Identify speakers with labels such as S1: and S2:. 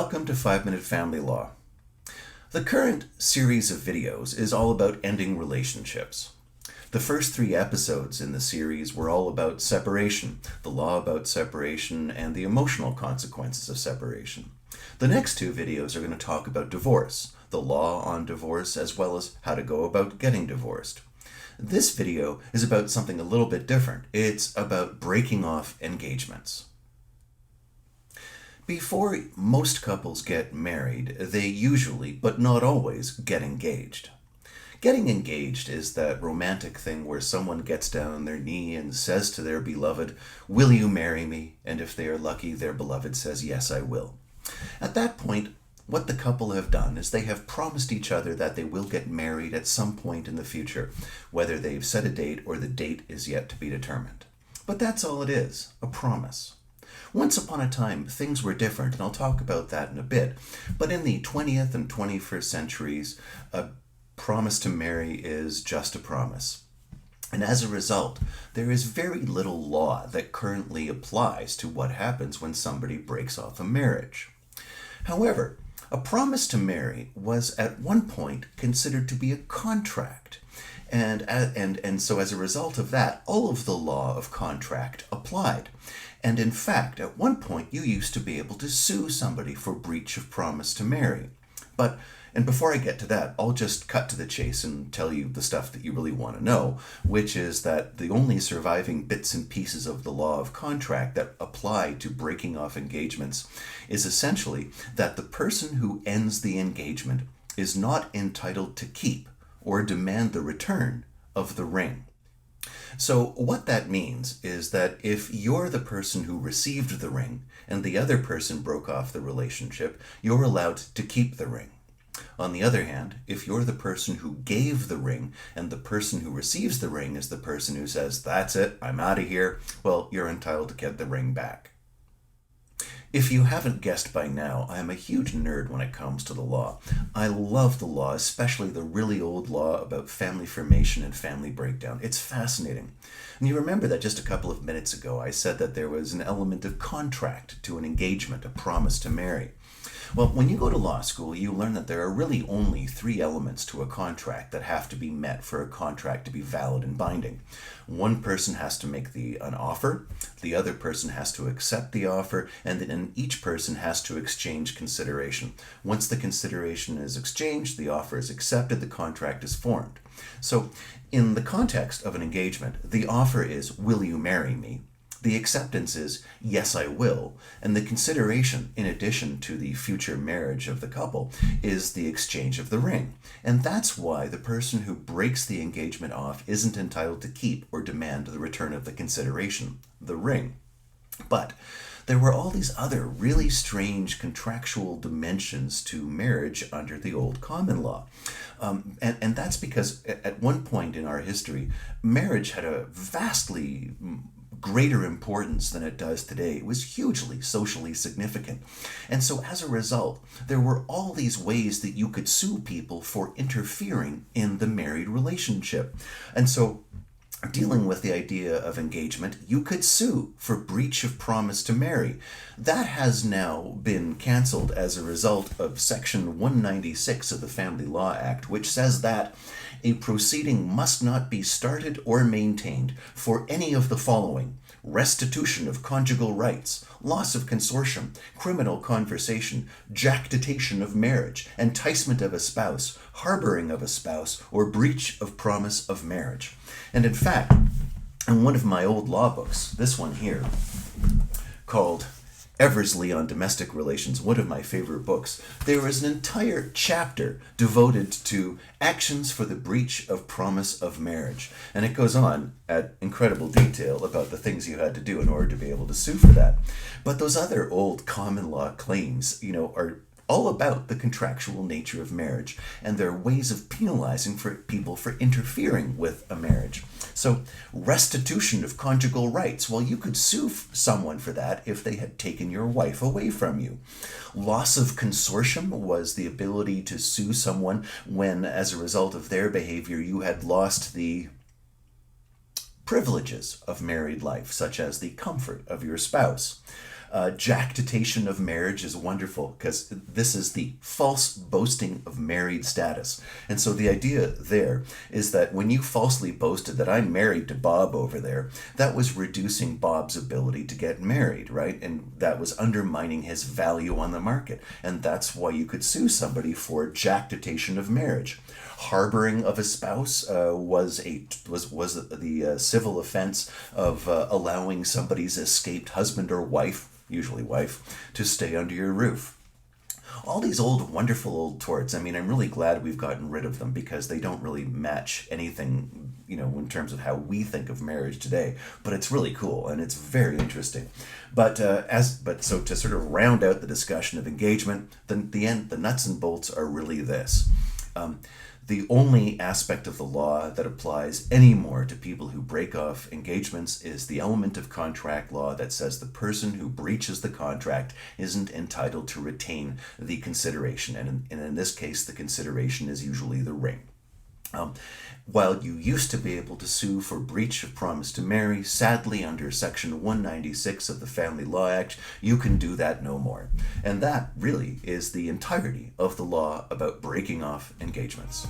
S1: Welcome to 5-Minute Family Law. The current series of videos is all about ending relationships. The first 3 episodes in the series were all about separation, the law about separation, and the emotional consequences of separation. The next 2 videos are going to talk about divorce, the law on divorce, as well as how to go about getting divorced. This video is about something a little bit different. It's about breaking off engagements. Before most couples get married, they usually, but not always, get engaged. Getting engaged is that romantic thing where someone gets down on their knee and says to their beloved, "Will you marry me?" And if they are lucky, their beloved says, "Yes, I will." At that point, what the couple have done is they have promised each other that they will get married at some point in the future, whether they've set a date or the date is yet to be determined. But that's all it is, a promise. Once upon a time, things were different, and I'll talk about that in a bit. But in the 20th and 21st centuries, a promise to marry is just a promise. And as a result, there is very little law that currently applies to what happens when somebody breaks off a marriage. However, a promise to marry was at one point considered to be a contract. And so as a result of that, all of the law of contract applied. And in fact, at one point, you used to be able to sue somebody for breach of promise to marry. And before I get to that, I'll just cut to the chase and tell you the stuff that you really want to know, which is that the only surviving bits and pieces of the law of contract that apply to breaking off engagements is essentially that the person who ends the engagement is not entitled to keep or demand the return of the ring. So what that means is that if you're the person who received the ring and the other person broke off the relationship, you're allowed to keep the ring. On the other hand, if you're the person who gave the ring and the person who receives the ring is the person who says, "That's it, I'm out of here," well, you're entitled to get the ring back. If you haven't guessed by now, I am a huge nerd when it comes to the law. I love the law, especially the really old law about family formation and family breakdown. It's fascinating. And you remember that just a couple of minutes ago I said that there was an element of contract to an engagement, a promise to marry. Well, when you go to law school, you learn that there are really only 3 elements to a contract that have to be met for a contract to be valid and binding. One person has to make an offer, the other person has to accept the offer, and then each person has to exchange consideration. Once the consideration is exchanged, the offer is accepted, the contract is formed. So, in the context of an engagement, the offer is, "Will you marry me?" The acceptance is, "Yes, I will." And the consideration, in addition to the future marriage of the couple, is the exchange of the ring. And that's why the person who breaks the engagement off isn't entitled to keep or demand the return of the consideration, the ring. But there were all these other really strange contractual dimensions to marriage under the old common law. And that's because at one point in our history, marriage had a vastly greater importance than it does today. It was hugely socially significant. And so as a result, there were all these ways that you could sue people for interfering in the married relationship. And so dealing with the idea of engagement, you could sue for breach of promise to marry. That has now been canceled as a result of Section 196 of the Family Law Act, which says that a proceeding must not be started or maintained for any of the following: restitution of conjugal rights, loss of consortium, criminal conversation, jactitation of marriage, enticement of a spouse, harboring of a spouse, or breach of promise of marriage. And in fact, in one of my old law books, this one here, called Eversley on Domestic Relations, one of my favorite books, there is an entire chapter devoted to actions for the breach of promise of marriage. And it goes on at incredible detail about the things you had to do in order to be able to sue for that. But those other old common law claims, are all about the contractual nature of marriage, and there are ways of penalizing for people for interfering with a marriage. So restitution of conjugal rights, well, you could sue someone for that if they had taken your wife away from you. Loss of consortium was the ability to sue someone when, as a result of their behavior, you had lost the privileges of married life, such as the comfort of your spouse. Jactitation of marriage is wonderful because this is the false boasting of married status. And so the idea there is that when you falsely boasted that I'm married to Bob over there, that was reducing Bob's ability to get married, right? And that was undermining his value on the market. And that's why you could sue somebody for jactitation of marriage. Harboring of a spouse was the civil offense of allowing somebody's escaped husband or wife, usually wife, to stay under your roof. All these old, wonderful old torts, I mean, I'm really glad we've gotten rid of them because they don't really match anything, in terms of how we think of marriage today. But it's really cool and it's very interesting. But so to sort of round out the discussion of engagement, the nuts and bolts are really this. The only aspect of the law that applies anymore to people who break off engagements is the element of contract law that says the person who breaches the contract isn't entitled to retain the consideration. And in this case, the consideration is usually the ring. While you used to be able to sue for breach of promise to marry, sadly, under Section 196 of the Family Law Act, you can do that no more. And that really is the entirety of the law about breaking off engagements.